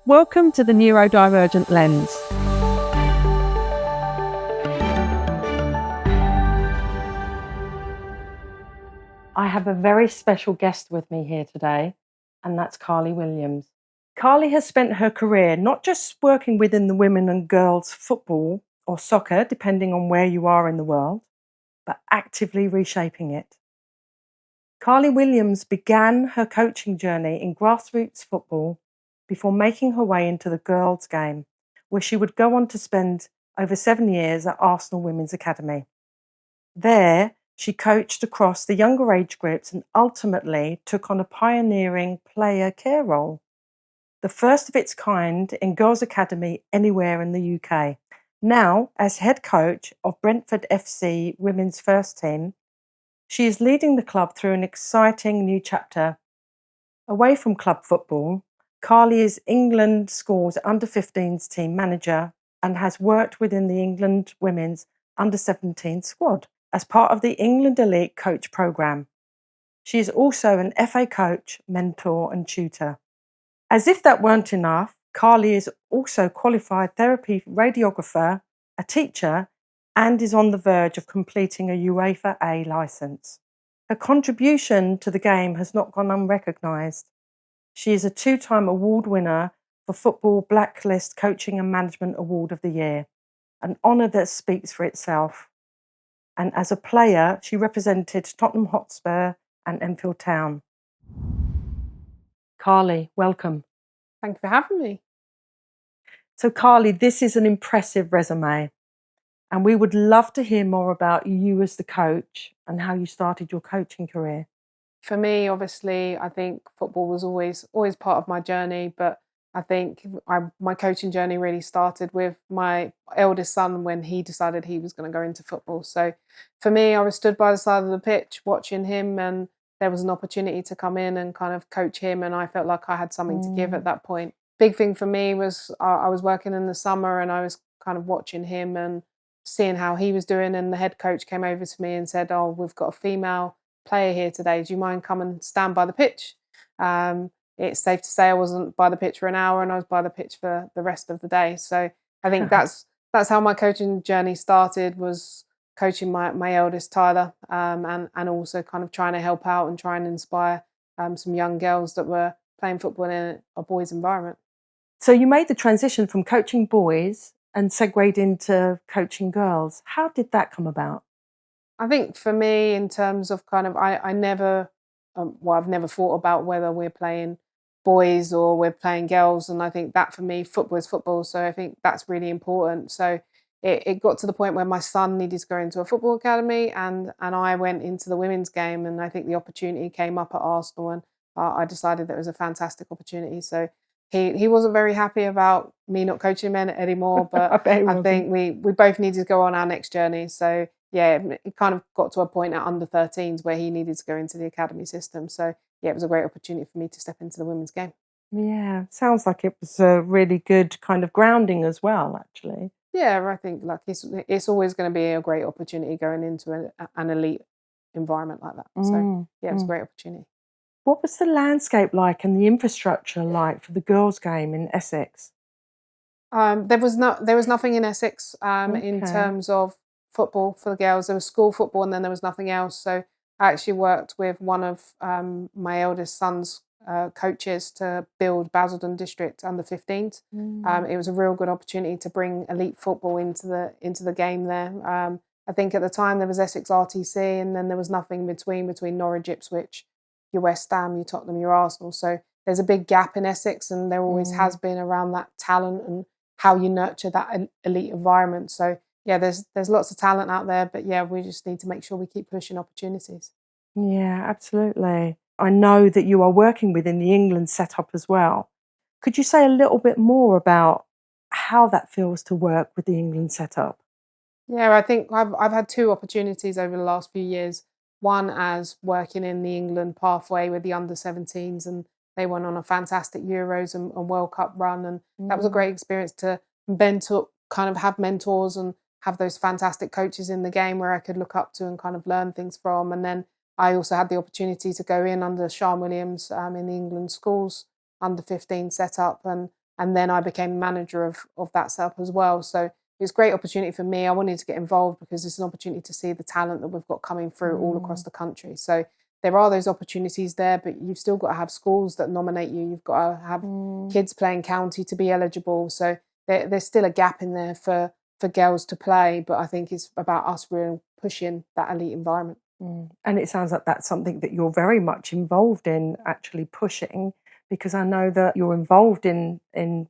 Welcome to the Neurodivergent Lens. I have a very special guest with me here today, and that's Carly Williams. Carly has spent her career not just working within the women and girls football or soccer, depending on where you are in the world, but actively reshaping it. Carly Williams began her coaching journey in grassroots football before making her way into the girls' game, where she would go on to spend over 7 years at Arsenal Women's Academy. There, she coached across the younger age groups and ultimately took on a pioneering player care role, the first of its kind in Girls' Academy anywhere in the UK. Now, as head coach of Brentford FC Women's First Team, she is leading the club through an exciting new chapter. Away from club football, Carly is England Schools Under-15s team manager and has worked within the England Women's Under-17 squad as part of the England Elite Coach Programme. She is also an FA coach, mentor and tutor. As if that weren't enough, Carly is also qualified therapy radiographer, a teacher, and is on the verge of completing a UEFA A licence. Her contribution to the game has not gone unrecognised. She is a 2-time award winner for Football Blacklist Coaching and Management Award of the Year, an honour that speaks for itself. And as a player, she represented Tottenham Hotspur and Enfield Town. Carly, welcome. Thank you for having me. So Carly, this is an impressive resume. And we would love to hear more about you as the coach and how you started your coaching career. For me, obviously, I think football was always part of my journey, but I think my coaching journey really started with my eldest son when he decided he was going to go into football. So for me, I was stood by the side of the pitch watching him, and there was an opportunity to come in and kind of coach him, and I felt like I had something to give at that point. Big thing for me was I was working in the summer and I was kind of watching him and seeing how he was doing, and the head coach came over to me and said, "Oh, we've got a female player here today. Do you mind come and stand by the pitch?" It's safe to say I wasn't by the pitch for an hour, and I was by the pitch for the rest of the day. So I think that's how my coaching journey started, was coaching my eldest Tyler, and also kind of trying to help out and try and inspire some young girls that were playing football in a boys' environment. So you made the transition from coaching boys and segued into coaching girls. How did that come about? I think for me, in terms of kind of, I never, I've never thought about whether we're playing boys or we're playing girls. And I think that for me, football is football. So I think that's really important. So it got to the point where my son needed to go into a football academy, and I went into the women's game. And I think the opportunity came up at Arsenal, and I decided that it was a fantastic opportunity. So he wasn't very happy about me not coaching men anymore, but I think we both needed to go on our next journey. So yeah, it kind of got to a point at under-13s where he needed to go into the academy system. So yeah, it was a great opportunity for me to step into the women's game. Yeah, sounds like it was a really good kind of grounding as well, actually. Yeah, I think like it's always going to be a great opportunity going into an elite environment like that. So yeah, it was a great opportunity. What was the landscape like and the infrastructure like for the girls' game in Essex? There was nothing in Essex in terms of football for the girls. There was school football, and then there was nothing else. So I actually worked with one of my eldest son's coaches to build Basildon District Under-15s. It was a real good opportunity to bring elite football into the game there. I think at the time there was Essex RTC, and then there was nothing between Norwich, Ipswich, your West Ham, your Tottenham, your Arsenal. So there's a big gap in Essex, and there always has been around that talent and how you nurture that elite environment. So yeah, there's lots of talent out there, but yeah, we just need to make sure we keep pushing opportunities. Yeah, absolutely. I know that you are working within the England setup as well. Could you say a little bit more about how that feels to work with the England setup? Yeah, I think I've had 2 opportunities over the last few years. One as working in the England pathway with the under-17s, and they went on a fantastic Euros and World Cup run, and that was a great experience to kind of have mentors and have those fantastic coaches in the game where I could look up to and kind of learn things from. And then I also had the opportunity to go in under Sean Williams in the England schools under-15 setup, and and then I became manager of that setup as well. So it was a great opportunity for me. I wanted to get involved because it's an opportunity to see the talent that we've got coming through all across the country. So there are those opportunities there, but you've still got to have schools that nominate you. You've got to have kids playing county to be eligible. So there's still a gap in there for girls to play, but I think it's about us really pushing that elite environment. And it sounds like that's something that you're very much involved in, actually pushing, because I know that you're involved in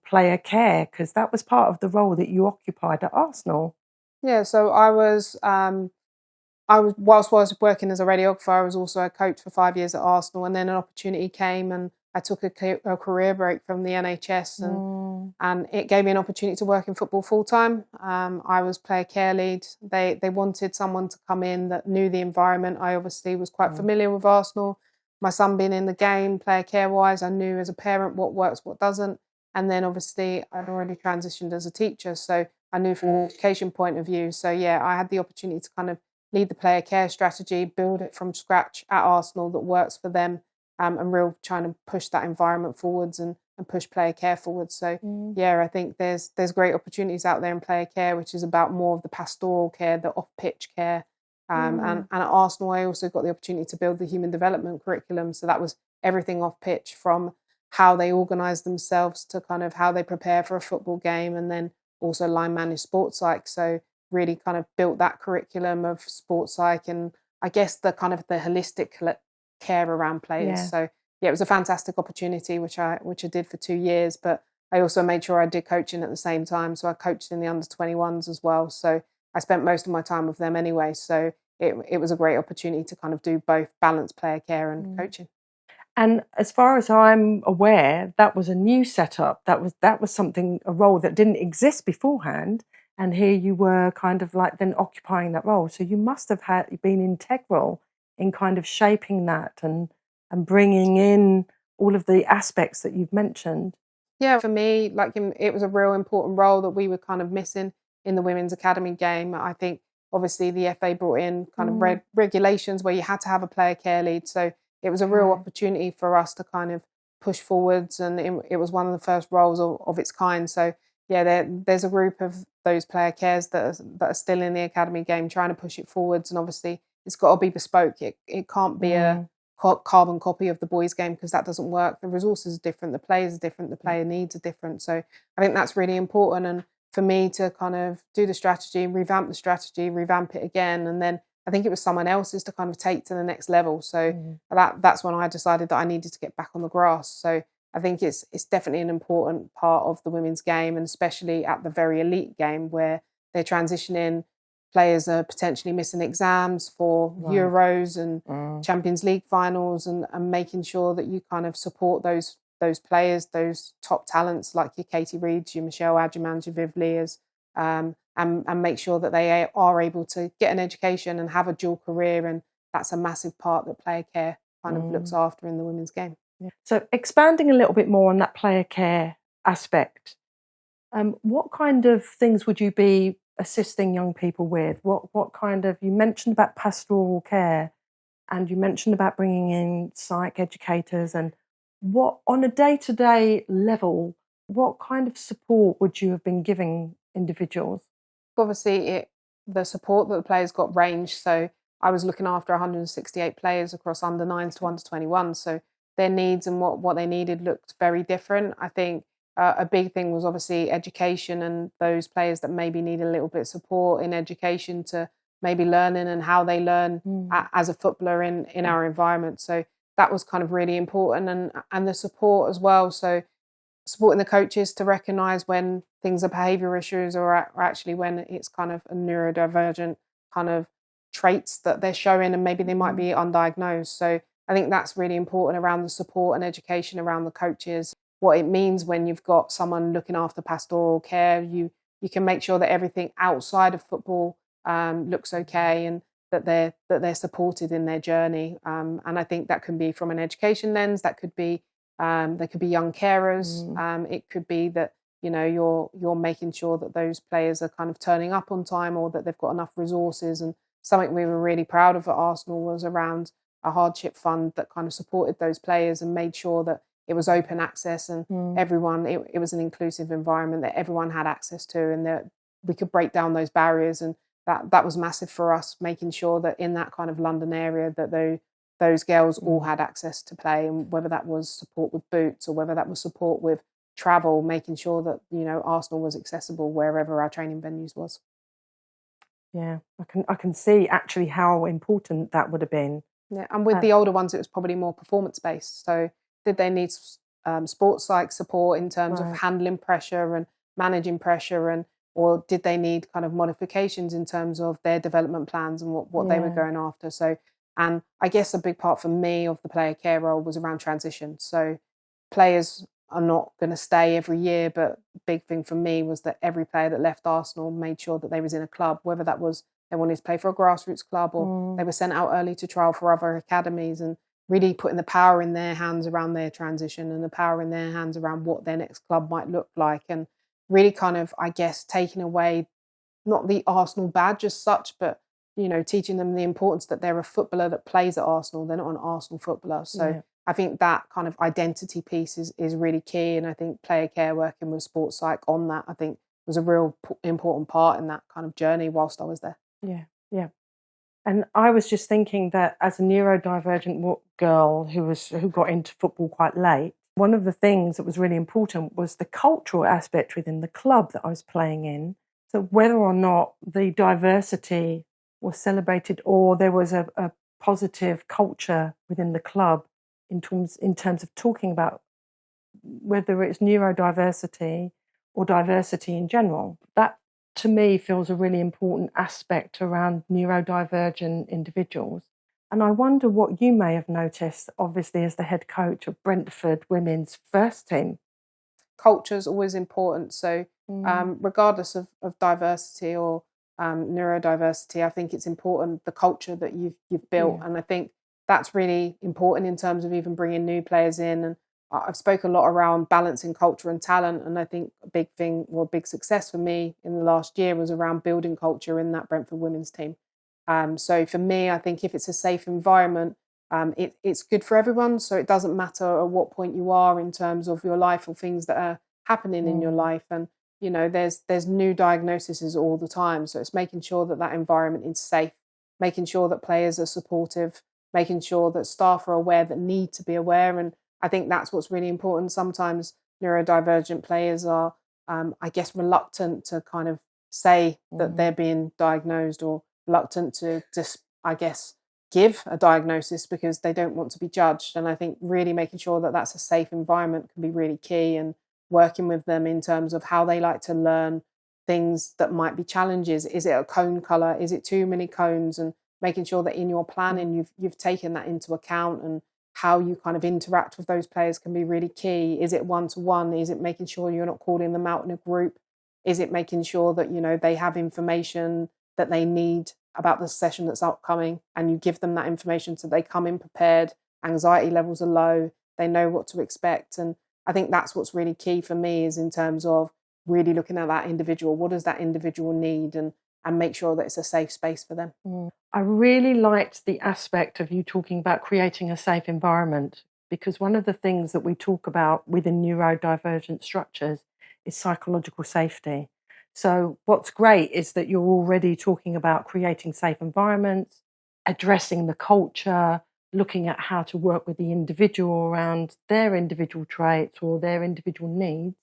player care, because that was part of the role that you occupied at Arsenal. Yeah, so I was whilst I was working as a radiographer, I was also a coach for 5 years at Arsenal, and then an opportunity came and I took a career break from the NHS, and it gave me an opportunity to work in football full time. I was player care lead. They wanted someone to come in that knew the environment. I obviously was quite familiar with Arsenal. My son being in the game, player care wise, I knew as a parent what works, what doesn't. And then obviously I'd already transitioned as a teacher, so I knew from an education point of view. So yeah, I had the opportunity to kind of lead the player care strategy, build it from scratch at Arsenal that works for them, and real trying to push that environment forwards and push player care forwards. So yeah, I think there's great opportunities out there in player care, which is about more of the pastoral care, the off-pitch care. And at Arsenal, I also got the opportunity to build the human development curriculum. So that was everything off-pitch, from how they organise themselves to kind of how they prepare for a football game, and then also line manage sports psych. So really kind of built that curriculum of sports psych and I guess the kind of the holistic care around players. So yeah, it was a fantastic opportunity, which I did for 2 years, but I also made sure I did coaching at the same time. So I coached in the under 21s as well. So I spent most of my time with them anyway. So it was a great opportunity to kind of do both balance player care and coaching. And as far as I'm aware, that was a new setup. That was something, a role that didn't exist beforehand. And here you were kind of like then occupying that role. So you must have been integral in kind of shaping that and bringing in all of the aspects that you've mentioned. Yeah, for me, like it was a real important role that we were kind of missing in the women's academy game. I think obviously the FA brought in kind of regulations where you had to have a player care lead. So it was a real opportunity for us to kind of push forwards, and it was one of the first roles of its kind. So yeah, there's a group of those player cares that are still in the academy game trying to push it forwards, and obviously it's got to be bespoke. It can't be a carbon copy of the boys' game, because that doesn't work. The resources are different, the players are different, the player needs are different. So I think that's really important, and for me to kind of do the strategy, revamp it again, and then I think it was someone else's to kind of take to the next level. So that's when I decided that I needed to get back on the grass. So I think it's definitely an important part of the women's game, and especially at the very elite game where they're transitioning. Players are potentially missing exams for Euros and Champions League finals, and making sure that you kind of support those players, those top talents like your Katie Reeds, your Michelle Adjumans, your Viv Lears, and make sure that they are able to get an education and have a dual career. And that's a massive part that player care kind of looks after in the women's game. Yeah. So expanding a little bit more on that player care aspect, what kind of things would you be assisting young people with? What kind of, you mentioned about pastoral care, and you mentioned about bringing in psych educators, and what on a day-to-day level, what kind of support would you have been giving individuals? Obviously, the support that the players got ranged. So I was looking after 168 players across under 9s to under 21. So their needs and what they needed looked very different. I think a big thing was obviously education, and those players that maybe need a little bit of support in education to maybe learning and how they learn as a footballer in our environment. So that was kind of really important, and the support as well. So supporting the coaches to recognise when things are behaviour issues, or actually when it's kind of a neurodivergent kind of traits that they're showing, and maybe they might be undiagnosed. So I think that's really important around the support and education around the coaches, what it means when you've got someone looking after pastoral care. You can make sure that everything outside of football looks okay, and that they're supported in their journey. And I think that can be from an education lens. That could be they could be young carers. It could be that you're making sure that those players are kind of turning up on time, or that they've got enough resources. And something we were really proud of at Arsenal was around a hardship fund that kind of supported those players and made sure that it was open access, and everyone, it was an inclusive environment that everyone had access to, and that we could break down those barriers. And that was massive for us, making sure that in that kind of London area that those girls all had access to play, and whether that was support with boots or whether that was support with travel, making sure that, you know, Arsenal was accessible wherever our training venues was. Yeah, I can see actually how important that would have been. Yeah, and with the older ones, it was probably more performance based. So, did they need sports psych support in terms of handling pressure and managing pressure, and or did they need kind of modifications in terms of their development plans and what they were going after? So, and I guess a big part for me of the player care role was around transition. So, players are not going to stay every year, but big thing for me was that every player that left Arsenal made sure that they was in a club, whether that was they wanted to play for a grassroots club or they were sent out early to trial for other academies, and really putting the power in their hands around their transition and the power in their hands around what their next club might look like, and really kind of, I guess, taking away not the Arsenal badge as such, but, you know, teaching them the importance that they're a footballer that plays at Arsenal. They're not an Arsenal footballer. So I think that kind of identity piece is really key. And I think player care, working with sports psych on that, I think was a real important part in that kind of journey whilst I was there. Yeah, yeah. And I was just thinking that as a neurodivergent girl who got into football quite late, one of the things that was really important was the cultural aspect within the club that I was playing in. So whether or not the diversity was celebrated or there was a positive culture within the club in terms of talking about whether it's neurodiversity or diversity in general, that to me feels a really important aspect around neurodivergent individuals. And I wonder what you may have noticed, obviously, as the head coach of Brentford women's first team. Culture is always important. So regardless of diversity or neurodiversity, I think it's important the culture that you've built. And I think that's really important in terms of even bringing new players in. And I've spoken a lot around balancing culture and talent. And I think a big thing, or big success for me in the last year was around building culture in that Brentford women's team. So for me, I think if it's a safe environment, it's good for everyone. So it doesn't matter at what point you are in terms of your life or things that are happening in your life. And, you know, there's new diagnoses all the time. So it's making sure that that environment is safe, making sure that players are supportive, making sure that staff are aware that need to be aware. And I think that's what's really important. Sometimes neurodivergent players are, I guess, reluctant to kind of say that they're being diagnosed, or reluctant to just, I guess, give a diagnosis because they don't want to be judged. And I think really making sure that that's a safe environment can be really key, and working with them in terms of how they like to learn things that might be challenges. Is it a cone colour? Is it too many cones? And making sure that in your planning you've taken that into account, and how you kind of interact with those players can be really key. Is it one-to-one? Is it making sure you're not calling them out in a group? Is it making sure that, you know, they have information that they need about the session that's upcoming, and you give them that information so they come in prepared, anxiety levels are low, they know what to expect. And I think that's what's really key for me, is in terms of really looking at that individual. What does that individual need? And make sure that it's a safe space for them. I really liked the aspect of you talking about creating a safe environment, because one of the things that we talk about within neurodivergent structures is psychological safety. So what's great is that you're already talking about creating safe environments, addressing the culture, looking at how to work with the individual around their individual traits or their individual needs.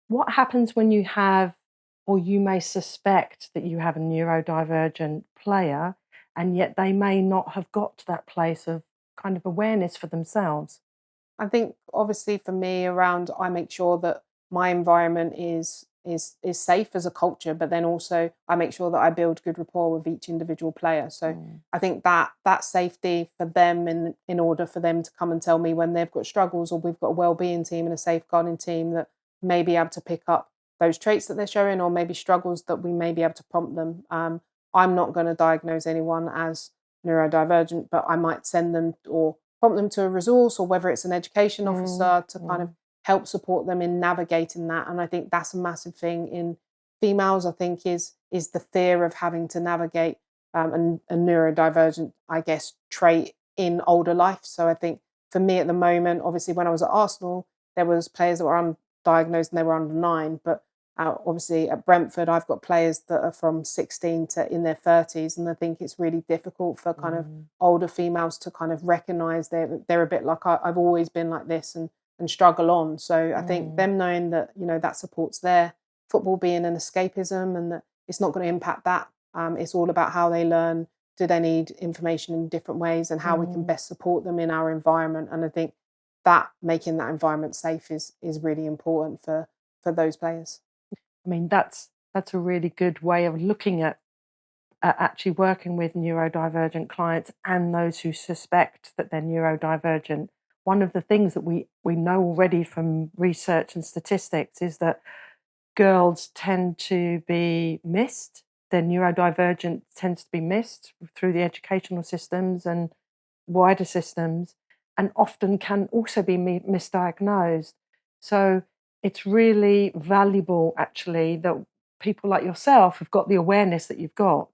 What happens when you have, or you may suspect that you have a neurodivergent player, and yet they may not have got to that place of kind of awareness for themselves? I think obviously for me, around, I make sure that my environment is safe as a culture, but then also I make sure that I build good rapport with each individual player. So I think that safety for them, in order for them to come and tell me when they've got struggles, or we've got a wellbeing team and a safeguarding team that may be able to pick up those traits that they're showing, or maybe struggles that we may be able to prompt them. I'm not going to diagnose anyone as neurodivergent, but I might send them or prompt them to a resource, or whether it's an education officer to kind of help support them in navigating that. And I think that's a massive thing in females, I think, is the fear of having to navigate a neurodivergent, I guess, trait in older life. So I think for me at the moment, obviously when I was at Arsenal, there was players that were undiagnosed and they were under 9, but obviously at Brentford, I've got players that are from 16 to in their 30s, and I think it's really difficult for kind of older females to kind of recognise they're a bit like I've always been like this and struggle on. So I think them knowing that, you know, that support's there, football being an escapism, and that it's not going to impact that. It's all about how they learn. Do they need information in different ways, and how we can best support them in our environment? And I think that making that environment safe is really important for those players. I mean, that's a really good way of looking at actually working with neurodivergent clients and those who suspect that they're neurodivergent. One of the things that we know already from research and statistics is that girls tend to be missed. Their neurodivergent tends to be missed through the educational systems and wider systems, and often can also be misdiagnosed. So it's really valuable, actually, that people like yourself have got the awareness that you've got.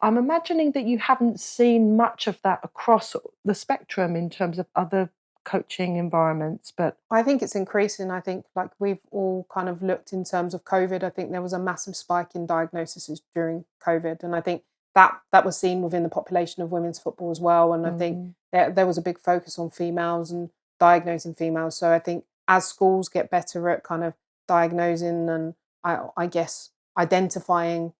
I'm imagining that you haven't seen much of that across the spectrum in terms of other coaching environments, but I think it's increasing. I think, like, we've all kind of looked in terms of COVID. I think there was a massive spike in diagnoses during COVID, and I think that was seen within the population of women's football as well. And I think there was a big focus on females and diagnosing females. So I think as schools get better at kind of diagnosing and I guess identifying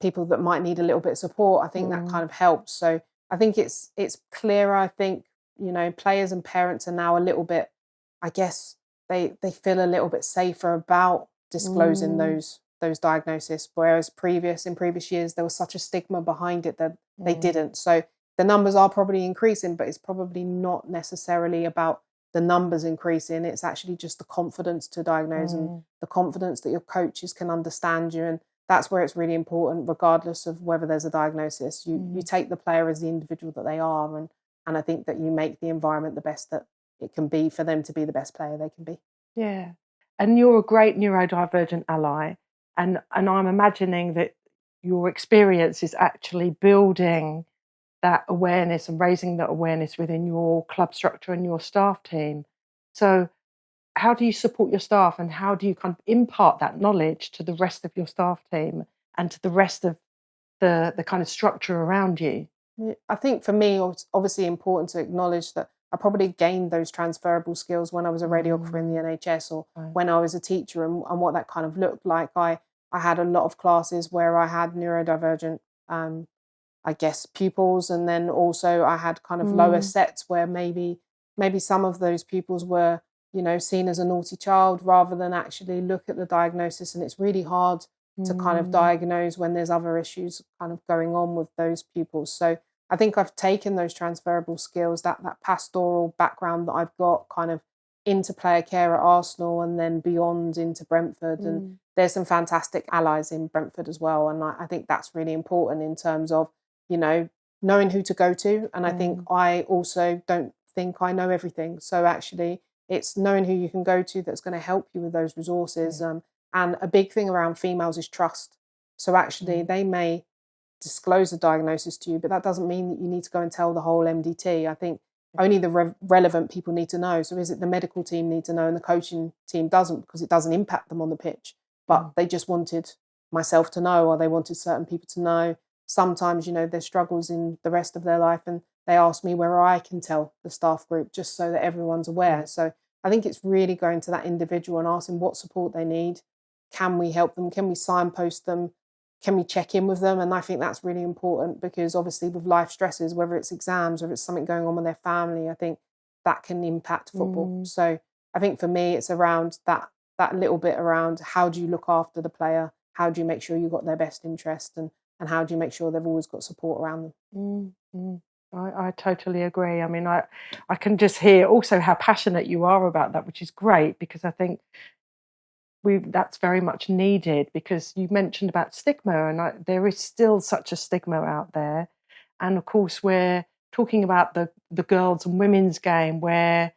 people that might need a little bit of support, I think that kind of helps. So I think it's clearer. I think, you know, players and parents are now a little bit, I guess they feel a little bit safer about disclosing those diagnoses, whereas in previous years there was such a stigma behind it that they didn't. So the numbers are probably increasing, but it's probably not necessarily about the numbers increasing. It's actually just the confidence to diagnose and the confidence that your coaches can understand you. And that's where it's really important, regardless of whether there's a diagnosis. You take the player as the individual that they are, and I think that you make the environment the best that it can be for them to be the best player they can be. Yeah. And you're a great neurodivergent ally. And I'm imagining that your experience is actually building that awareness and raising that awareness within your club structure and your staff team. So how do you support your staff, and how do you kind of impart that knowledge to the rest of your staff team and to the rest of the kind of structure around you? I think for me, it's obviously important to acknowledge that I probably gained those transferable skills when I was a radiographer in the NHS, or when I was a teacher, and what that kind of looked like. I had a lot of classes where I had neurodivergent, I guess, pupils, and then also I had kind of lower sets where maybe some of those pupils were, you know, seen as a naughty child rather than actually look at the diagnosis. And it's really hard to kind of diagnose when there's other issues kind of going on with those pupils. So I think I've taken those transferable skills, that pastoral background that I've got, kind of into player care at Arsenal and then beyond into Brentford. And there's some fantastic allies in Brentford as well. And I think that's really important in terms of, you know, knowing who to go to. And I think I also don't think I know everything. So actually it's knowing who you can go to that's going to help you with those resources. And a big thing around females is trust. So actually they may disclose a diagnosis to you, but that doesn't mean that you need to go and tell the whole MDT. I think only the relevant people need to know. So is it the medical team need to know and the coaching team doesn't, because it doesn't impact them on the pitch, but they just wanted myself to know, or they wanted certain people to know. Sometimes, you know, there's struggles in the rest of their life, and they ask me where I can tell the staff group, just so that everyone's aware. So I think it's really going to that individual and asking what support they need. Can we help them? Can we signpost them? Can we check in with them? And I think that's really important, because obviously with life stresses, whether it's exams, whether it's something going on with their family, I think that can impact football. So I think for me, it's around that little bit around how do you look after the player? How do you make sure you've got their best interest? And how do you make sure they've always got support around them? I totally agree. I mean, I can just hear also how passionate you are about that, which is great, because I think that's very much needed, because you mentioned about stigma, and there is still such a stigma out there. And of course, we're talking about the girls and women's game, where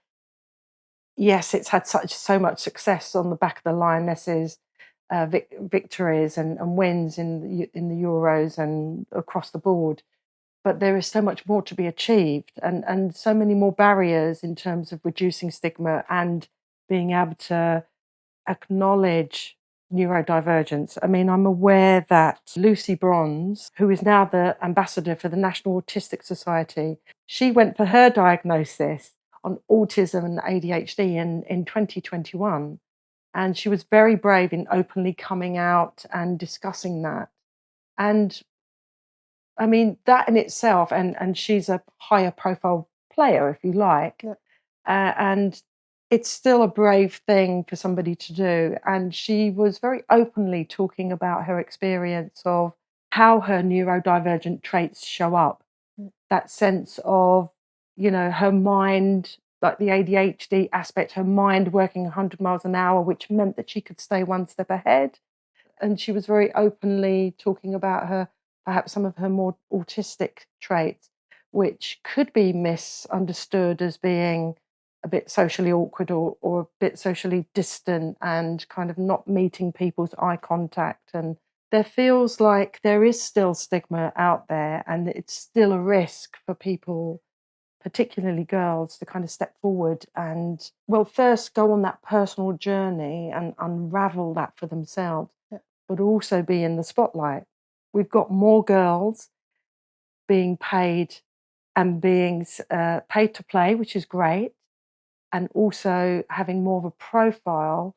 yes, it's had so much success on the back of the Lionesses, victories and wins in the Euros and across the board. but there is so much more to be achieved, and so many more barriers in terms of reducing stigma and being able to acknowledge neurodivergence. I mean, I'm aware that Lucy Bronze, who is now the ambassador for the National Autistic Society, she went for her diagnosis on autism and ADHD in 2021. And she was very brave in openly coming out and discussing that. And I mean, that in itself, and she's a higher profile player, if you like, and it's still a brave thing for somebody to do. And she was very openly talking about her experience of how her neurodivergent traits show up. That sense of, you know, her mind, like the ADHD aspect, her mind working 100 miles an hour, which meant that she could stay one step ahead. And she was very openly talking about her, perhaps some of her more autistic traits, which could be misunderstood as being a bit socially awkward or a bit socially distant and kind of not meeting people's eye contact. And there feels like there is still stigma out there, and it's still a risk for people, particularly girls, to kind of step forward and, well, first go on that personal journey and unravel that for themselves, but also be in the spotlight. We've got more girls being paid and being paid to play, which is great, and also having more of a profile.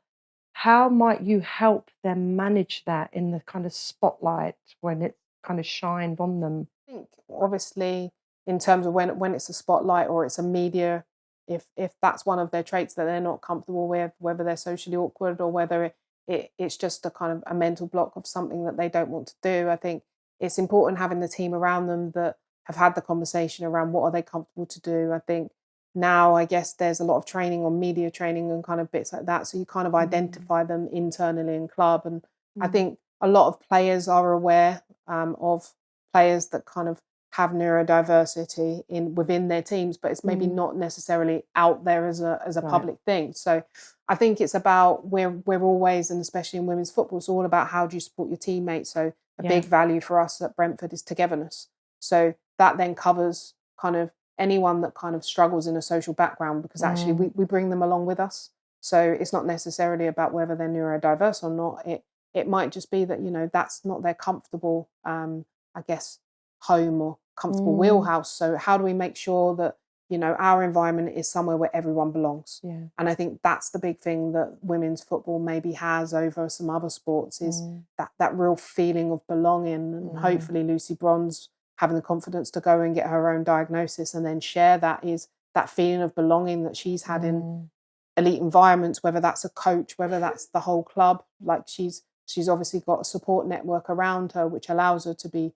How might you help them manage that in the kind of spotlight when it kind of shined on them? I think obviously in terms of when it's a spotlight or it's a media, if that's one of their traits that they're not comfortable with, whether they're socially awkward or whether it's just a kind of a mental block of something that they don't want to do, I think it's important having the team around them that have had the conversation around what are they comfortable to do. I think now, I guess there's a lot of training on media training and kind of bits like that. So you kind of identify them internally in club. And I think a lot of players are aware of players that kind of have neurodiversity within their teams, but it's maybe not necessarily out there as a public thing. So I think it's about we're always, and especially in women's football, it's all about how do you support your teammates. So a big value for us at Brentford is togetherness. So that then covers kind of anyone that kind of struggles in a social background, because actually we bring them along with us. So it's not necessarily about whether they're neurodiverse or not. It might just be that, you know, that's not their comfortable, I guess, home or comfortable wheelhouse. So how do we make sure that, you know, our environment is somewhere where everyone belongs? And I think that's the big thing that women's football maybe has over some other sports is that real feeling of belonging. And hopefully Lucy Bronze having the confidence to go and get her own diagnosis and then share that is that feeling of belonging that she's had in elite environments, whether that's a coach, whether that's the whole club. Like she's obviously got a support network around her, which allows her to be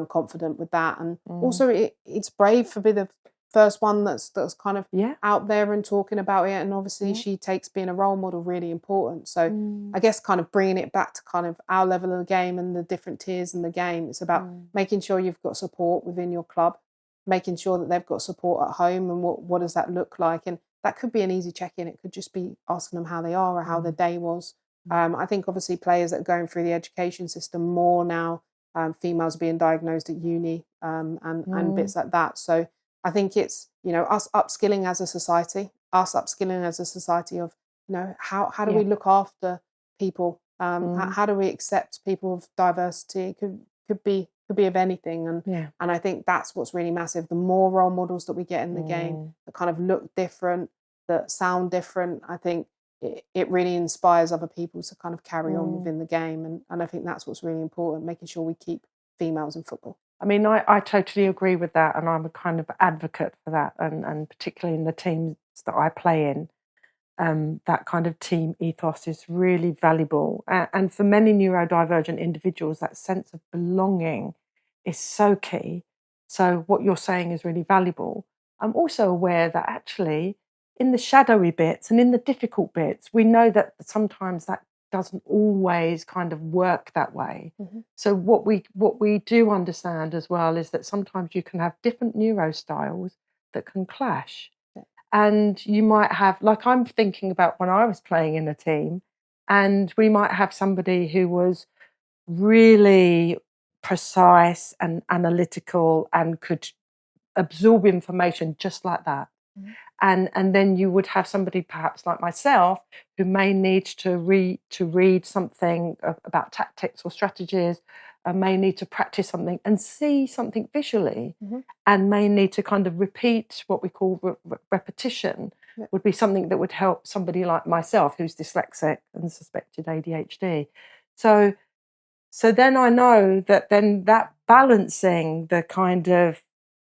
confident with that. And also it's brave for being the first one that's kind of out there and talking about it. And obviously she takes being a role model really important. So I guess kind of bringing it back to kind of our level of the game and the different tiers in the game. It's about making sure you've got support within your club, making sure that they've got support at home, and what does that look like? And that could be an easy check-in. It could just be asking them how they are or how their day was. I think obviously players that are going through the education system more now, females being diagnosed at uni and bits like that. So I think it's, you know, us upskilling as a society of, you know, how do we look after people? How do we accept people of diversity? It could be of anything. And I think that's what's really massive. The more role models that we get in the game that kind of look different, that sound different, I think it really inspires other people to kind of carry on within the game. And I think that's what's really important, making sure we keep females in football. I mean, I totally agree with that, and I'm a kind of advocate for that, and particularly in the teams that I play in, that kind of team ethos is really valuable. And for many neurodivergent individuals, that sense of belonging is so key. So what you're saying is really valuable. I'm also aware that actually in the shadowy bits and in the difficult bits, we know that sometimes that doesn't always kind of work that way. So what we do understand as well is that sometimes you can have different neuro-styles that can clash. And you might have, like I'm thinking about when I was playing in a team, and we might have somebody who was really precise and analytical and could absorb information just like that. And then you would have somebody perhaps like myself who may need to read something about tactics or strategies, may need to practice something and see something visually, and may need to kind of repeat what we call repetition, would be something that would help somebody like myself who's dyslexic and suspected ADHD. So then I know that then that balancing the kind of,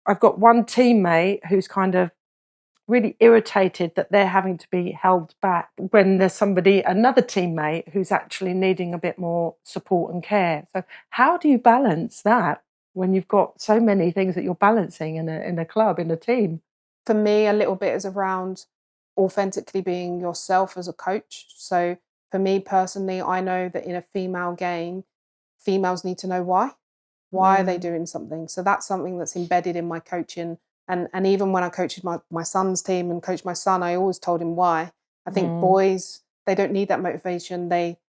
I've got one teammate who's kind of really irritated that they're having to be held back when there's another teammate who's actually needing a bit more support and care. So how do you balance that when you've got so many things that you're balancing in a club, in a team? For me, a little bit is around authentically being yourself as a coach. So for me personally, I know that in a female game, females need to know why. Why are they doing something? So that's something that's embedded in my coaching. And even when I coached my son's team and coached my son, I always told him why. I think boys, they don't need that motivation.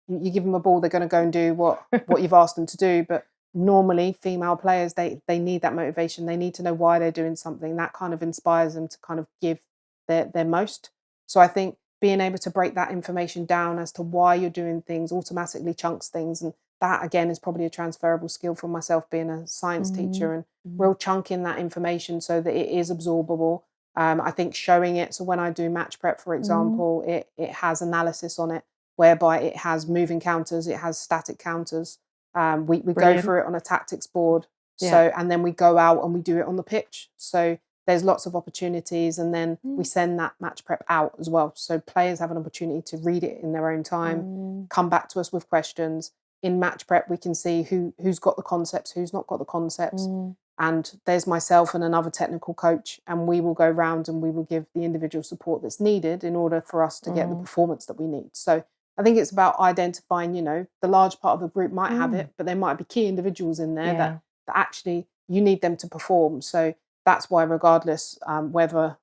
You give them a ball, they're going to go and do what you've asked them to do. But normally female players, they need that motivation. They need to know why they're doing something. That kind of inspires them to kind of give their most. So I think being able to break that information down as to why you're doing things automatically chunks things. And that, again, is probably a transferable skill from myself being a science teacher, and real chunking that information so that it is absorbable. I think showing it. So when I do match prep, for example, it has analysis on it, whereby it has moving counters, it has static counters. We go through it on a tactics board. So, and then we go out and we do it on the pitch. So there's lots of opportunities, and then we send that match prep out as well. So players have an opportunity to read it in their own time, come back to us with questions. In match prep, we can see who's got the concepts, who's not got the concepts. And there's myself and another technical coach, and we will go round and we will give the individual support that's needed in order for us to get the performance that we need. So I think it's about identifying, the large part of the group might have it, but there might be key individuals in there that actually you need them to perform. So that's why, regardless whether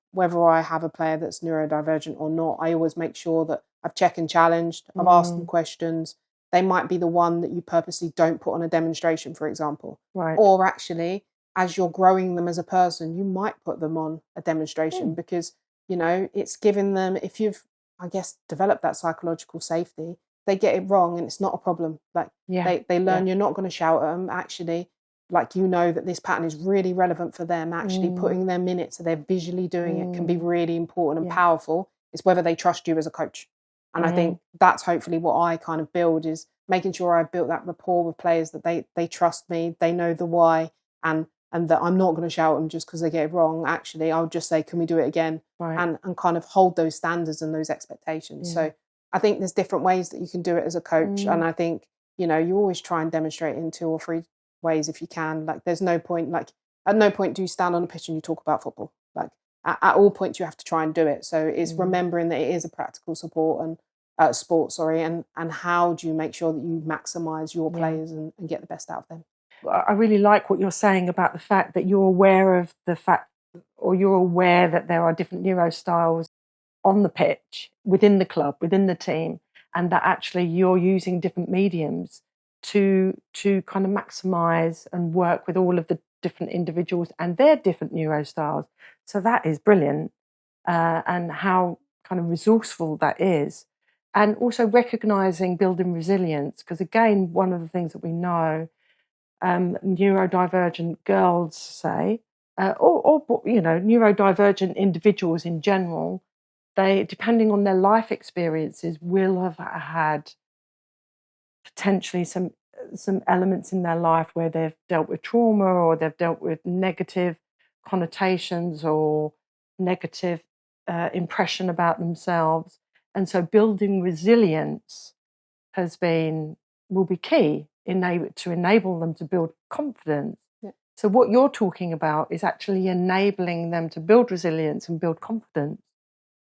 I have a player that's neurodivergent or not, I always make sure that I've checked and challenged, I've asked them questions. They might be the one that you purposely don't put on a demonstration, for example. Right. Or actually, as you're growing them as a person, you might put them on a demonstration because, it's giving them, if you've, I guess, developed that psychological safety, they get it wrong and it's not a problem. Like they learn you're not going to shout at them. Actually, like, that this pattern is really relevant for them. Actually putting them in it so they're visually doing it can be really important and powerful. It's whether they trust you as a coach. And I think that's hopefully what I kind of build, is making sure I've built that rapport with players, that they trust me, they know the why, and that I'm not going to shout at them just because they get it wrong. Actually, I'll just say, can we do it again? And kind of hold those standards and those expectations. So I think there's different ways that you can do it as a coach. And I think, you always try and demonstrate in 2 or 3 ways if you can. Like, there's no point, at no point do you stand on a pitch and you talk about football. Like, at all points you have to try and do it. So it's remembering that it is a practical sport, and how do you make sure that you maximise your players and get the best out of them. I really like what you're saying about the fact that you're aware of the fact, or you're aware that there are different neuro-styles on the pitch, within the club, within the team, and that actually you're using different mediums to kind of maximise and work with all of the different individuals and their different neurostyles. So that is brilliant, and how kind of resourceful that is. And also recognising building resilience, because again, one of the things that we know, neurodivergent girls say, or neurodivergent individuals in general, they, depending on their life experiences, will have had potentially some elements in their life where they've dealt with trauma, or they've dealt with negative connotations or negative impression about themselves. And so building resilience will be key to enable them to build confidence. So what you're talking about is actually enabling them to build resilience and build confidence.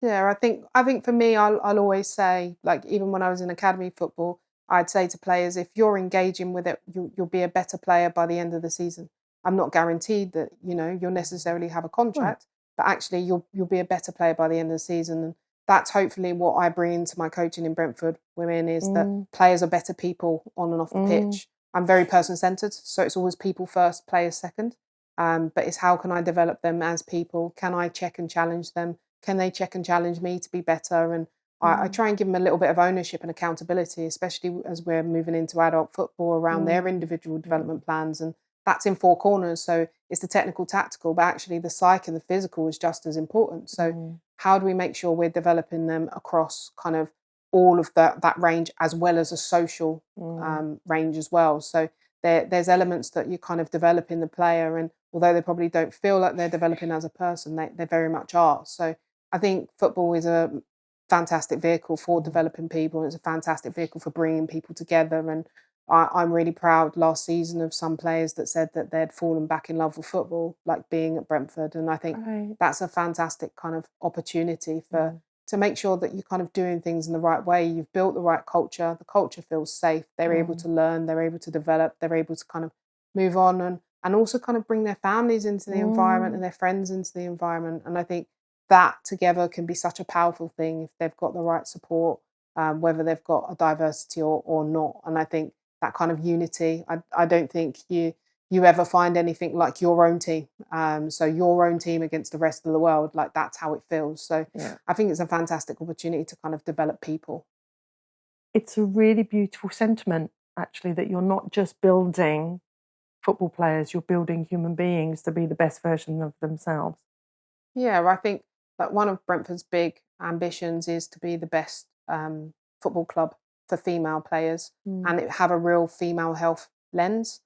Yeah, I think for me, I'll always say, like, even when I was in academy football, I'd say to players, if you're engaging with it, you'll be a better player by the end of the season. I'm not guaranteed that, you'll necessarily have a contract, but actually you'll be a better player by the end of the season. And that's hopefully what I bring into my coaching in Brentford women, is that players are better people on and off the pitch. I'm very person-centered, so it's always people first, players second. But it's how can I develop them as people? Can I check and challenge them? Can they check and challenge me to be better? And I try and give them a little bit of ownership and accountability, especially as we're moving into adult football around their individual development plans. And that's in four corners. So it's the technical, tactical, but actually the psyche and the physical is just as important. So how do we make sure we're developing them across kind of all of that range, as well as a social range as well? So there's elements that you kind of develop in the player, and although they probably don't feel like they're developing as a person, they very much are. So I think football is a fantastic vehicle for developing people. It's a fantastic vehicle for bringing people together. And I'm really proud last season of some players that said that they'd fallen back in love with football, like being at Brentford. And I think that's a fantastic kind of opportunity to make sure that you're kind of doing things in the right way. You've built the right culture. The culture feels safe. They're able to learn. They're able to develop. They're able to kind of move on and also kind of bring their families into the environment and their friends into the environment. And I think that together can be such a powerful thing if they've got the right support, whether they've got a diversity or not. And I think that kind of unity, I don't think you ever find anything like your own team. So your own team against the rest of the world, like that's how it feels. So I think it's a fantastic opportunity to kind of develop people. It's a really beautiful sentiment, actually, that you're not just building football players, you're building human beings to be the best version of themselves. Yeah, I think that one of Brentford's big ambitions is to be the best football club for female players and it have a real female health lens.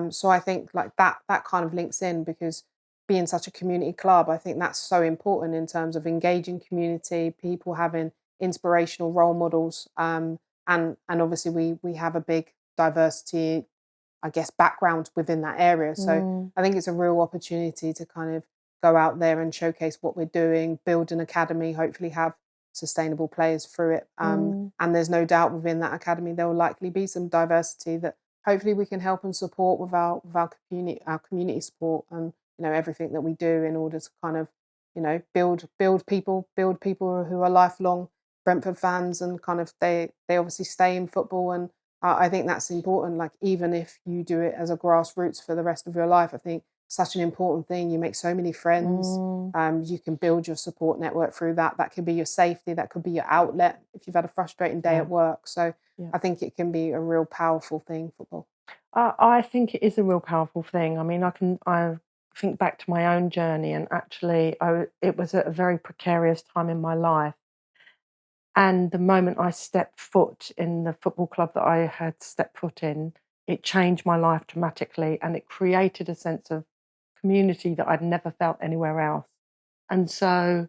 So I think like that kind of links in, because being such a community club, I think that's so important in terms of engaging community, people having inspirational role models, and obviously we have a big diversity, I guess, background within that area. So I think it's a real opportunity to kind of go out there and showcase what we're doing, build an academy, hopefully have sustainable players through it. And there's no doubt within that academy there will likely be some diversity that hopefully we can help and support with our community support and everything that we do in order to kind of build people who are lifelong Brentford fans, and kind of they obviously stay in football. And I think that's important. Like, even if you do it as a grassroots for the rest of your life, I think such an important thing. You make so many friends. You can build your support network through that. That could be your safety. That could be your outlet if you've had a frustrating day at work. So I think it can be a real powerful thing, football. I think it is a real powerful thing. I mean, I think back to my own journey, and actually it was at a very precarious time in my life. And the moment I stepped foot in the football club that I had stepped foot in, it changed my life dramatically, and it created a sense of community that I'd never felt anywhere else. And so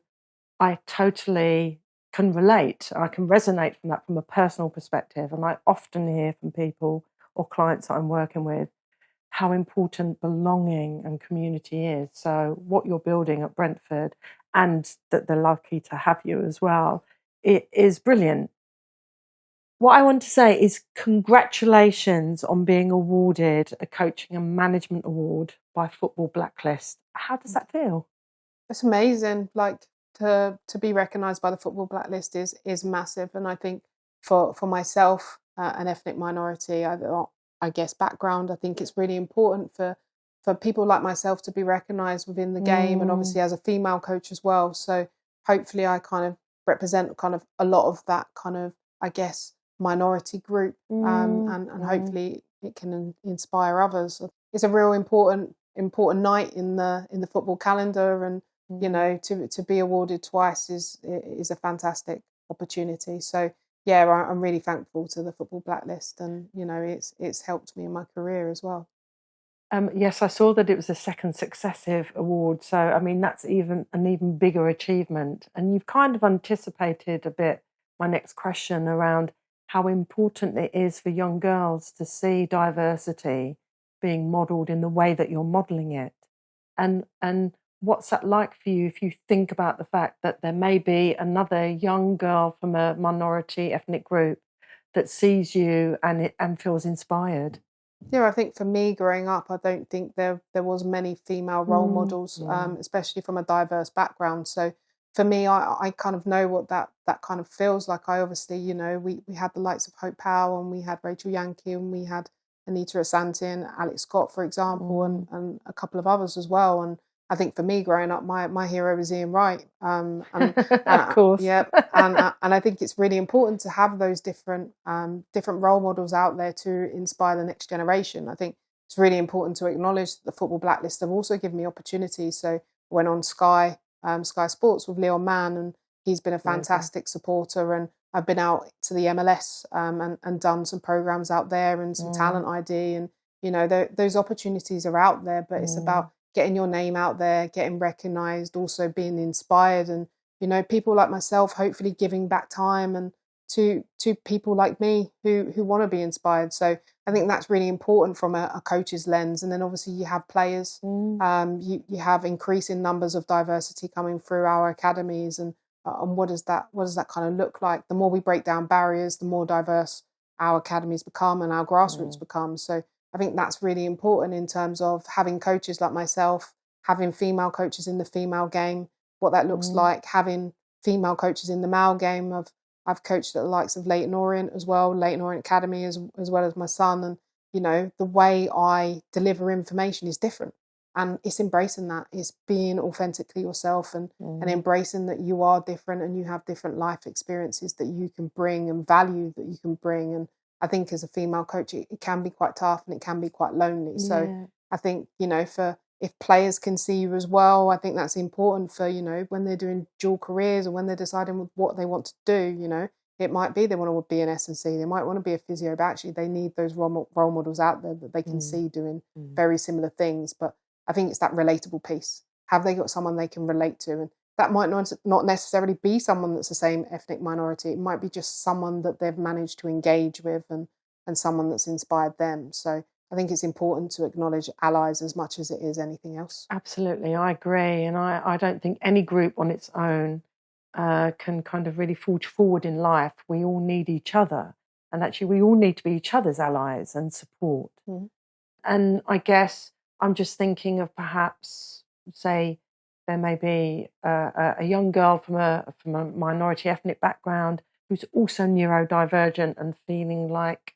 I totally can relate. I can resonate from that from a personal perspective. And I often hear from people or clients that I'm working with how important belonging and community is. So what you're building at Brentford, and that they're lucky to have you as well, it is brilliant. What I want to say is congratulations on being awarded a coaching and management award by Football Blacklist. How does that feel? It's amazing. Like, to be recognised by the Football Blacklist is massive. And I think for myself, an ethnic minority, I guess background, I think it's really important for people like myself to be recognised within the game, and obviously as a female coach as well. So hopefully I kind of represent kind of a lot of that kind of, I guess, minority group, and hopefully it can inspire others. It's a real important night in the football calendar, and to be awarded twice is a fantastic opportunity. So yeah, I'm really thankful to the Football Blacklist, and it's helped me in my career as well. Yes, I saw that it was a second successive award. So, I mean, that's an even bigger achievement. And you've kind of anticipated a bit my next question around how important it is for young girls to see diversity being modelled in the way that you're modelling it. And what's that like for you if you think about the fact that there may be another young girl from a minority ethnic group that sees you and feels inspired? Yeah, I think for me growing up, I don't think there was many female role models, especially from a diverse background. So for me, I kind of know what that kind of feels like. I obviously, we had the likes of Hope Powell, and we had Rachel Yankee, and we had Anita Asantin, Alex Scott, for example, and a couple of others as well. And I think for me growing up, my hero was Ian Wright. Of course. Yeah, and I think it's really important to have those different role models out there to inspire the next generation. I think it's really important to acknowledge that the Football Blacklist have also given me opportunities. So I went on Sky Sports with Leon Mann, and he's been a fantastic supporter. And I've been out to the MLS and done some programs out there and some talent ID. And, you know, those opportunities are out there, but it's about getting your name out there, getting recognised, also being inspired. And, you know, people like myself, hopefully giving back time and to people like me who want to be inspired. So I think that's really important from a coach's lens. And then obviously you have players, you have increasing numbers of diversity coming through our academies, and what does that kind of look like? The more we break down barriers, the more diverse our academies become and our grassroots become. So I think that's really important in terms of having coaches like myself, having female coaches in the female game, what that looks like, having female coaches in the male game. I've coached at the likes of Leyton Orient as well, Leyton Orient Academy as well as my son. And, you know, the way I deliver information is different. And it's embracing that. It's being authentically yourself and embracing that you are different and you have different life experiences that you can bring and value that you can bring. And I think as a female coach, it can be quite tough and it can be quite lonely. So I think, you know, if players can see you as well, I think that's important for, you know, when they're doing dual careers or when they're deciding what they want to do, you know, it might be they want to be an S&C, they might want to be a physio, but actually they need those role models out there that they can see doing very similar things. But I think it's that relatable piece. Have they got someone they can relate to? And that might not necessarily be someone that's the same ethnic minority. It might be just someone that they've managed to engage with and someone that's inspired them. So I think it's important to acknowledge allies as much as it is anything else. Absolutely, I agree. And I don't think any group on its own can kind of really forge forward in life. We all need each other. And actually, we all need to be each other's allies and support. And I guess I'm just thinking of perhaps, say, there may be a young girl from a minority ethnic background who's also neurodivergent and feeling like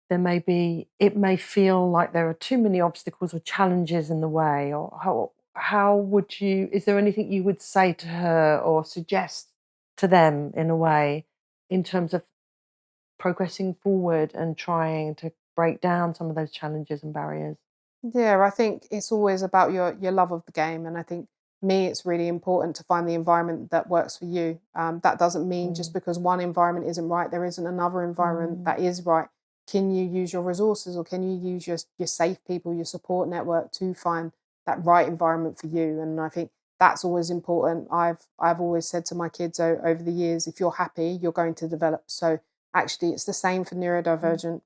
it may feel like there are too many obstacles or challenges in the way. Or is there anything you would say to her or suggest to them in a way in terms of progressing forward and trying to break down some of those challenges and barriers? Yeah, I think it's always about your love of the game. And I think it's really important to find the environment that works for you. That doesn't mean just because one environment isn't right, there isn't another environment that is right. Can you use your resources, or can you use your safe people, your support network to find that right environment for you? And I think that's always important. I've always said to my kids over the years, if you're happy, you're going to develop. So actually it's the same for neurodivergent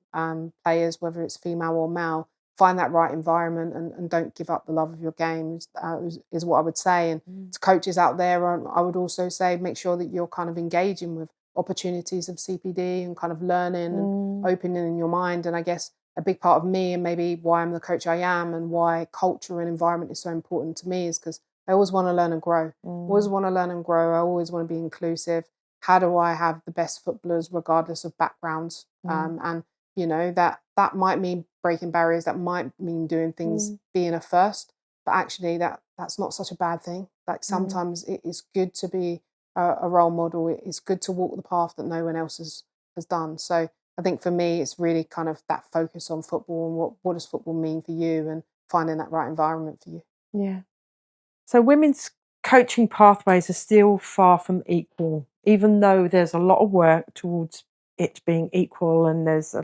players, whether it's female or male. Find that right environment and don't give up the love of your game is what I would say. And to coaches out there, I would also say make sure that you're kind of engaging with opportunities of CPD and kind of learning and opening your mind. And I guess a big part of me and maybe why I'm the coach I am and why culture and environment is so important to me is because I always want to learn and grow. Always want to learn and grow. I always want to be inclusive. How do I have the best footballers regardless of backgrounds? And you know, that might mean breaking barriers, that might mean doing things, being a first, but actually that's not such a bad thing. Like sometimes it is good to be a role model. It's good to walk the path that no one else has done. So I think for me, it's really kind of that focus on football and what does football mean for you and finding that right environment for you. Yeah. So women's coaching pathways are still far from equal, even though there's a lot of work towards it being equal, and it's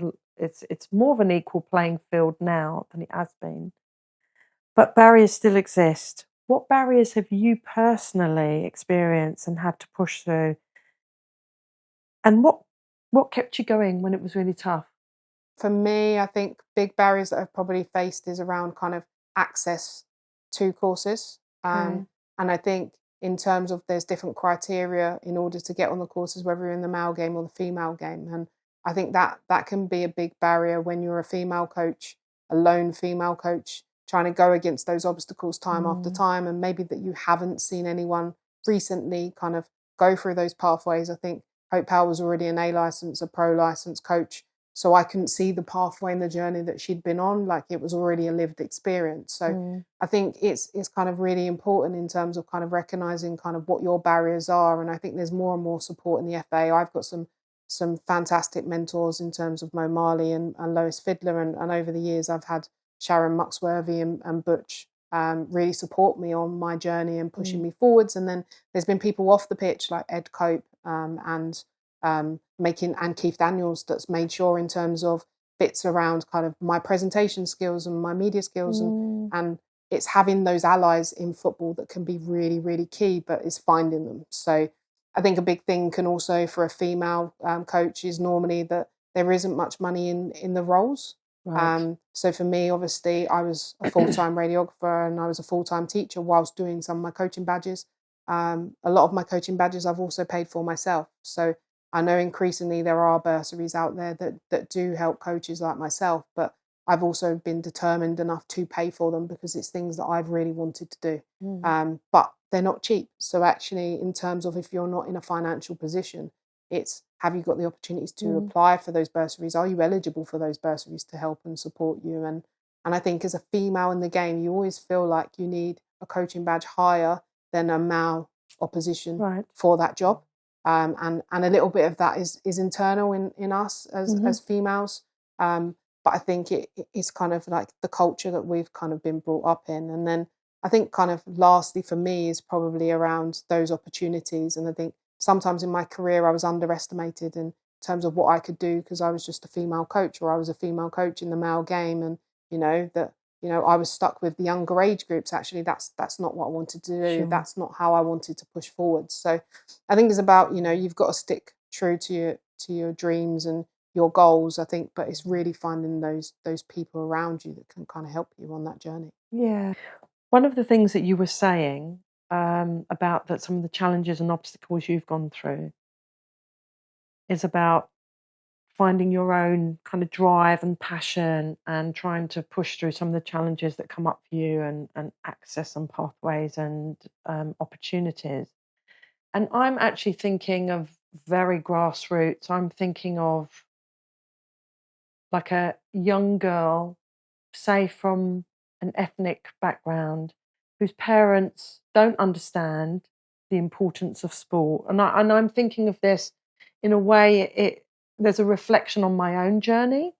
more of an equal playing field now than it has been. But barriers still exist. What barriers have you personally experienced and had to push through? And what kept you going when it was really tough? For me, I think big barriers that I've probably faced is around kind of access to courses. And I think in terms of there's different criteria in order to get on the courses, whether you're in the male game or the female game. And I think that can be a big barrier when you're a female coach, a lone female coach, trying to go against those obstacles time after time, and maybe that you haven't seen anyone recently kind of go through those pathways. I think Hope Powell was already an A license, a pro license coach. so I couldn't see the pathway and the journey that she'd been on. Like, it was already a lived experience. So I think it's kind of really important in terms of kind of recognizing kind of what your barriers are. And I think there's more and more support in the FA. I've got some fantastic mentors in terms of Mo Marley and Lois Fiddler, and over the years I've had Sharon Muxworthy and Butch really support me on my journey and pushing me forwards. And then there's been people off the pitch like Ed Cope and Keith Daniels, that's made sure in terms of bits around kind of my presentation skills and my media skills, and it's having those allies in football that can be really, really key, but it's finding them. So I think a big thing can also for a female coach is normally that there isn't much money in the roles. Right. So for me, obviously, I was a full-time radiographer and I was a full-time teacher whilst doing some of my coaching badges. A lot of my coaching badges I've also paid for myself. So I know increasingly there are bursaries out there that do help coaches like myself, but I've also been determined enough to pay for them because it's things that I've really wanted to do. But they're not cheap. So actually, in terms of if you're not in a financial position, it's have you got the opportunities to apply for those bursaries? Are you eligible for those bursaries to help and support you? And I think as a female in the game, you always feel like you need a coaching badge higher than a male opposition for that job. And a little bit of that is internal in us as females. But I think it's kind of like the culture that we've kind of been brought up in. And then I think kind of lastly for me is probably around those opportunities. And I think sometimes in my career I was underestimated in terms of what I could do because I was just a female coach, or I was a female coach in the male game, and I was stuck with the younger age groups. Actually, that's not what I wanted to do. Sure. That's not how I wanted to push forward. So I think it's about, you've got to stick true to your dreams and your goals, I think, but it's really finding those people around you that can kind of help you on that journey. Yeah. One of the things that you were saying about that some of the challenges and obstacles you've gone through is about finding your own kind of drive and passion and trying to push through some of the challenges that come up for you and access some pathways and opportunities. And I'm actually thinking of very grassroots. I'm thinking of like a young girl, say from an ethnic background, whose parents don't understand the importance of sport. And I'm thinking of this in a way, there's a reflection on my own journey.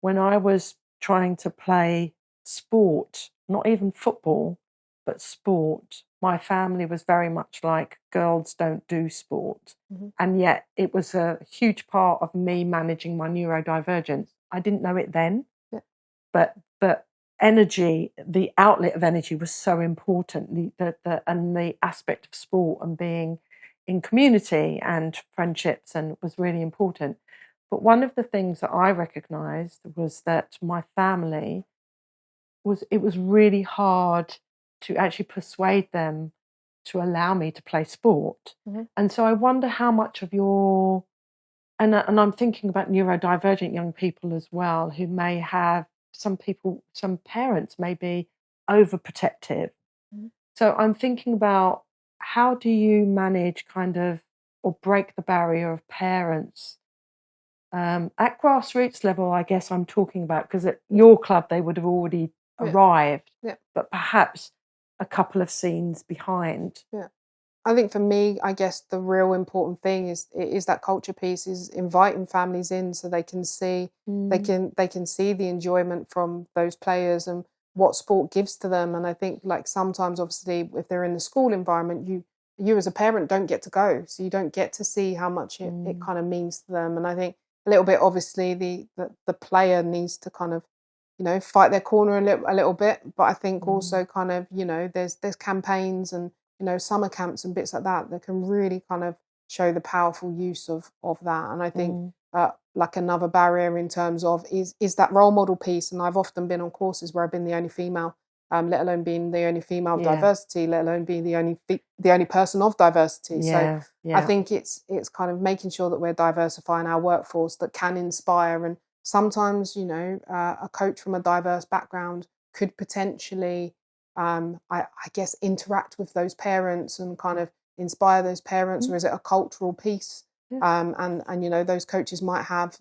When I was trying to play sport, not even football, but sport, my family was very much like, girls don't do sport. And yet it was a huge part of me managing my neurodivergence. I didn't know it then, but energy, the outlet of energy was so important, and the aspect of sport and being in community and friendships and was really important. But one of the things that I recognised was that my family it was really hard to actually persuade them to allow me to play sport. And so I wonder how much of your, and I'm thinking about neurodivergent young people as well, who may have, some parents may be overprotective. So I'm thinking about, how do you manage kind of, or break the barrier of parents at grassroots level? I guess I'm talking about, because at your club they would have already arrived, but perhaps a couple of scenes behind. I think for me, I guess the real important thing is that culture piece, is inviting families in so they can see they can see the enjoyment from those players and what sport gives to them. And I think, like, sometimes obviously if they're in the school environment, you as a parent don't get to go, so you don't get to see how much it kind of means to them. And I think a little bit, obviously the player needs to kind of fight their corner a little bit, but I think also kind of there's campaigns and summer camps and bits like that can really kind of show the powerful use of that. And I think like another barrier in terms of is that role model piece. And I've often been on courses where I've been the only female, let alone being the only female of diversity, let alone being the only person of diversity. So I think it's kind of making sure that we're diversifying our workforce that can inspire. And sometimes a coach from a diverse background could potentially I guess interact with those parents and kind of inspire those parents, or is it a cultural piece? And those coaches might have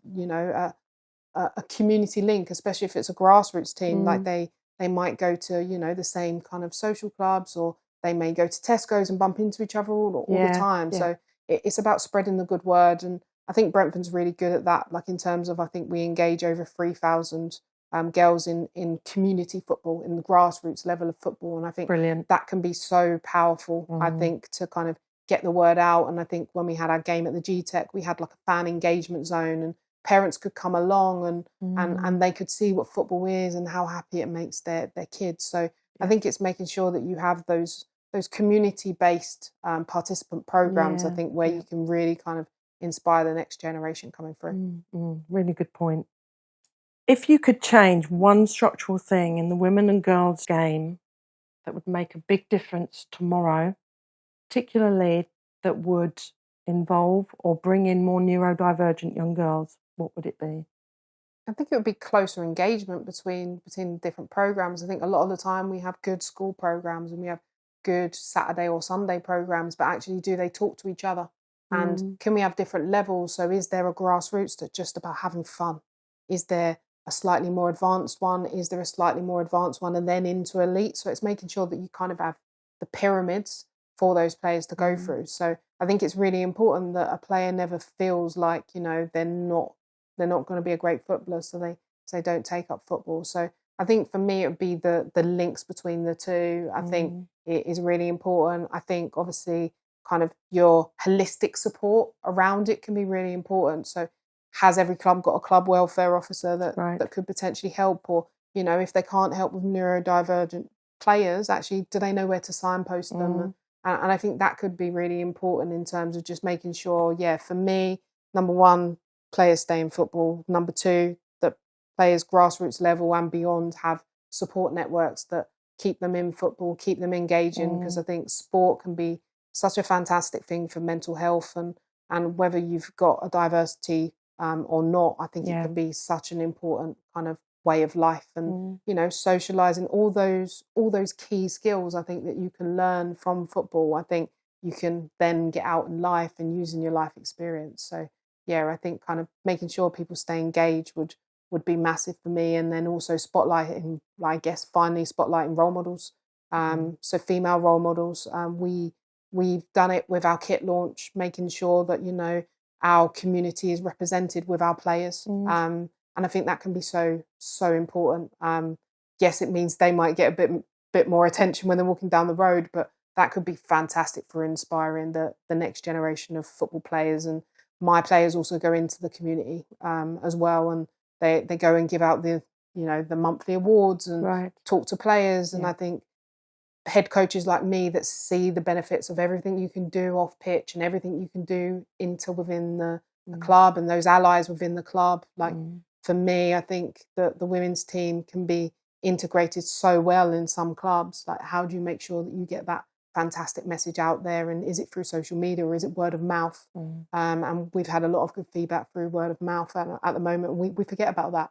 a community link, especially if it's a grassroots team. Like they might go to, you know, the same kind of social clubs, or they may go to Tesco's and bump into each other all the time. So it's about spreading the good word. And I think Brentford's really good at that. Like in terms of, I think we engage over 3,000 girls in community football, in the grassroots level of football. And I think that can be so powerful, I think, to kind of get the word out. And I think when we had our game at the G-Tech, we had like a fan engagement zone, and parents could come along and they could see what football is and how happy it makes their kids. So I think it's making sure that you have those community-based participant programs, I think, where you can really kind of inspire the next generation coming through. Really good point. If you could change one structural thing in the women and girls game that would make a big difference tomorrow, particularly that would involve or bring in more neurodivergent young girls, what would it be? I think it would be closer engagement between different programs. I think a lot of the time we have good school programs and we have good Saturday or Sunday programs, but actually do they talk to each other? And can we have different levels? So is there a grassroots that's just about having fun? Is there a slightly more advanced one? Is there a slightly more advanced one and then into elite? So it's making sure that you kind of have the pyramids for those players to go through. So I think it's really important that a player never feels like, you know, they're not going to be a great footballer, so they don't take up football. So I think for me it would be the links between the two. I think it is really important. I think obviously kind of your holistic support around it can be really important. So has every club got a club welfare officer that could potentially help? Or, you know, if they can't help with neurodivergent players, actually, do they know where to signpost them? And I think that could be really important in terms of just making sure, for me, number one, players stay in football. Number two, that players grassroots level and beyond have support networks that keep them in football, keep them engaging, because I think sport can be such a fantastic thing for mental health, and whether you've got a diversity or not, I think it can be such an important kind of way of life. And you know, socializing, all those key skills I think that you can learn from football, I think you can then get out in life and use in your life experience. So I think kind of making sure people stay engaged would be massive for me. And then also spotlighting, I guess, finally spotlighting role models. So female role models. We've done it with our kit launch, making sure that, you know, our community is represented with our players. And I think that can be so important. Yes, it means they might get a bit more attention when they're walking down the road, but that could be fantastic for inspiring the next generation of football players. And my players also go into the community as well, and they go and give out the monthly awards and talk to players. And I think head coaches like me that see the benefits of everything you can do off pitch and everything you can do within the club, and those allies within the club. Like for me, I think that the women's team can be integrated so well in some clubs. Like, how do you make sure that you get that fantastic message out there? And is it through social media or is it word of mouth? And we've had a lot of good feedback through word of mouth at the moment. We forget about that.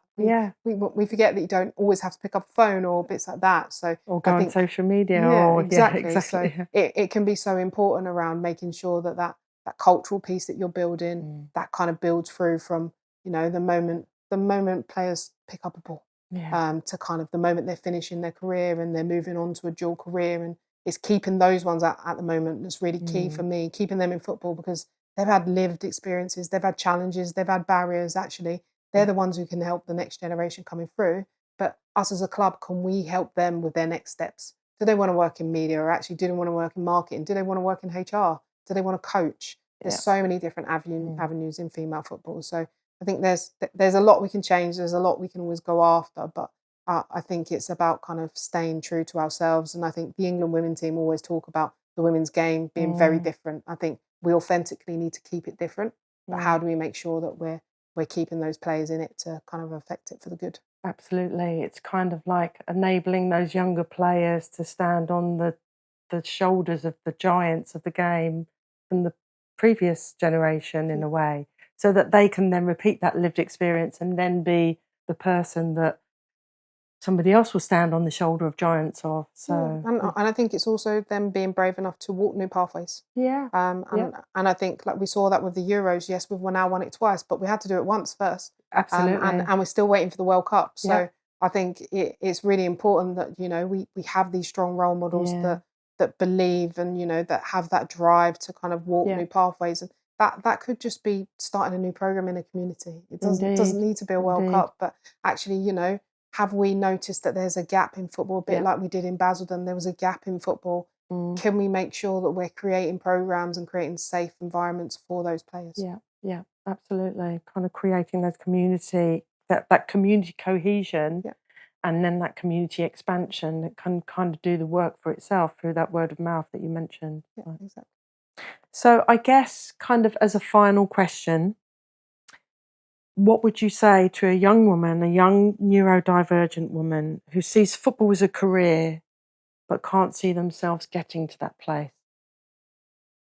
We forget that you don't always have to pick up a phone or bits like that. So or go on social media. Exactly. So it can be so important around making sure that cultural piece that you're building, that kind of builds through from, you know, the moment players pick up a ball to kind of the moment they're finishing their career and they're moving on to a dual career. And it's keeping those ones at the moment that's really key for me, keeping them in football, because they've had lived experiences, they've had challenges, they've had barriers. Actually, they're the ones who can help the next generation coming through. But us as a club, can we help them with their next steps? Do they want to work in media, or actually do they want to work in marketing? Do they want to work in HR? Do they want to coach? There's so many different avenues in female football. So I think there's a lot we can change. There's a lot we can always go after, but I think it's about kind of staying true to ourselves. And I think the England women team always talk about the women's game being very different. I think we authentically need to keep it different, but how do we make sure that we're keeping those players in it to kind of affect it for the good? Absolutely. It's kind of like enabling those younger players to stand on the shoulders of the giants of the game from the previous generation in a way, so that they can then repeat that lived experience and then be the person that somebody else will stand on the shoulder of giants of. So, and I think it's also them being brave enough to walk new pathways. And I think, like, we saw that with the Euros. Yes, we've now won it twice, but we had to do it once first. Absolutely. And we're still waiting for the World Cup. So I think it's really important that, you know, we have these strong role models that believe and, you know, that have that drive to kind of walk new pathways. And that could just be starting a new program in a community. It doesn't need to be a World Cup, but actually, you know, have we noticed that there's a gap in football, a bit like we did in Basildon? There was a gap in football. Can we make sure that we're creating programs and creating safe environments for those players? Yeah, absolutely. Kind of creating those community, that community cohesion, and then that community expansion that can kind of do the work for itself through that word of mouth that you mentioned. Yeah, exactly. So I guess kind of as a final question, what would you say to a young woman, a young neurodivergent woman who sees football as a career but can't see themselves getting to that place?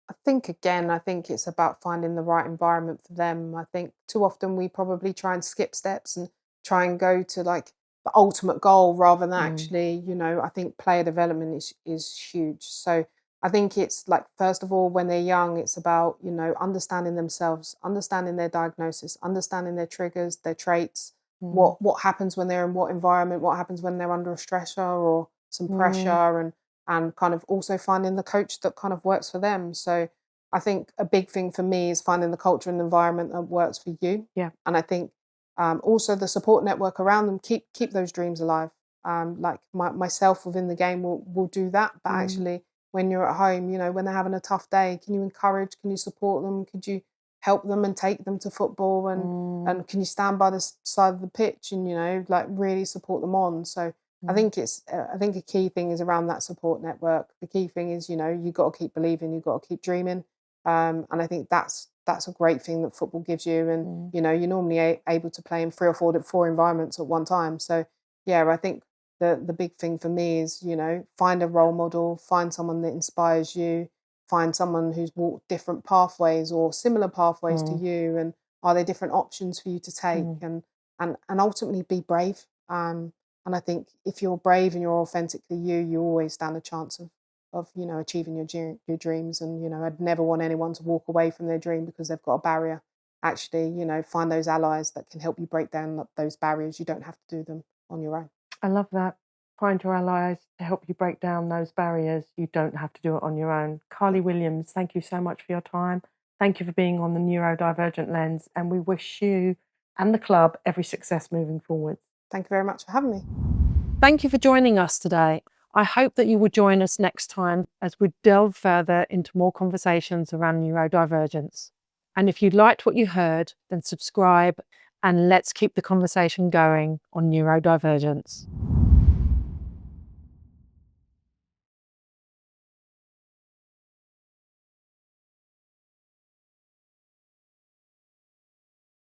I think it's about finding the right environment for them. I think too often we probably try and skip steps and try and go to like the ultimate goal rather than actually, you know, I think player development is huge. So I think it's like, first of all, when they're young, it's about, you know, understanding themselves, understanding their diagnosis, understanding their triggers, their traits, what happens when they're in what environment, what happens when they're under a stressor or some pressure, and kind of also finding the coach that kind of works for them. So I think a big thing for me is finding the culture and environment that works for you. Yeah. And I think also the support network around them, keep those dreams alive. Like myself within the game will do that. But actually, when you're at home, you know, when they're having a tough day, can you encourage, can you support them? Could you help them and take them to football? And can you stand by the side of the pitch and, you know, like really support them on? So I think a key thing is around that support network. The key thing is, you know, you've got to keep believing, you've got to keep dreaming. And I think that's a great thing that football gives you. And, you know, you're normally able to play in 3 or 4 environments at one time. So, yeah, I think the big thing for me is, you know, find a role model, find someone that inspires you, find someone who's walked different pathways or similar pathways to you. And are there different options for you to take? And ultimately be brave. And I think if you're brave and you're authentically you always stand a chance of you know, achieving your dreams. And, you know, I'd never want anyone to walk away from their dream because they've got a barrier. Actually, you know, find those allies that can help you break down those barriers. You don't have to do them on your own. I love that. Find your allies to help you break down those barriers. You don't have to do it on your own. Carly Williams, thank you so much for your time. Thank you for being on the Neurodivergent Lens, and we wish you and the club every success moving forward. Thank you very much for having me. Thank you for joining us today. I hope that you will join us next time as we delve further into more conversations around neurodivergence. And if you liked what you heard, then subscribe and let's keep the conversation going on neurodivergence.